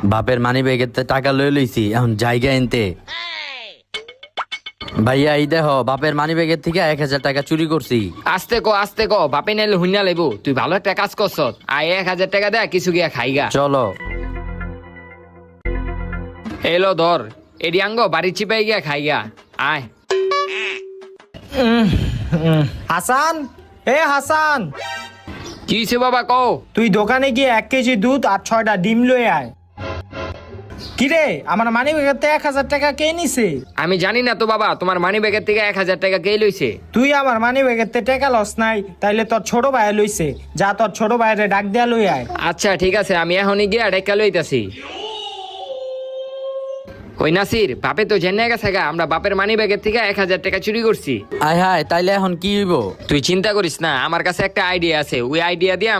বাপের মানি ব্যাগের টাকা লয়ে লইছি, এখন জায়গা এনতে। ভাইয়া এই দেহ, বাপের মানি ব্যাগের থেকে 1000 টাকা চুরি করছি। আস্তে ক বাপে নাইলে হুইনা লাইবো। তুই ভালো একটা কাজ করছ, আয় 1000 টাকা দে, কিছু গিয়া খাইগা। চলো। এলো ধর, এডি আঙ্গ বাড়ি চিপাই গিয়া খাইগা। আয়। হাসান, এ হাসান, কি হইছে বাবা কও? তুই দোকানে গিয়ে 1 কেজি দুধ আর 6টা ডিম লয়ে আয়। কিরে, আমার মানি ব্যাগের থেকে 1000 টাকা কে নিছে? আমি জানি না তো বাবা, তোমার মানি ব্যাগের থেকে 1000 টাকা কে লইছে। তুই আমার মানি ব্যাগের থেকে টাকা লস নাই, তাইলে তোর ছোট ভাই লইছে। যা তোর ছোট ভাইরে ডাক দেয়া লই আয়। আচ্ছা ঠিক আছে, আমি এখনই গিয়া ডেকা লইতাছি। ওই নাসির, বাপে তো জেনে গেছে গা আমরা বাপের মানি ব্যাগের থেকে 1000 টাকা চুরি করছি। আয় হায়, তাইলে এখন কি হইব? তুই চিন্তা করিস না, আমার কাছে একটা আইডিয়া আছে। ওই আইডিয়া দিয়ে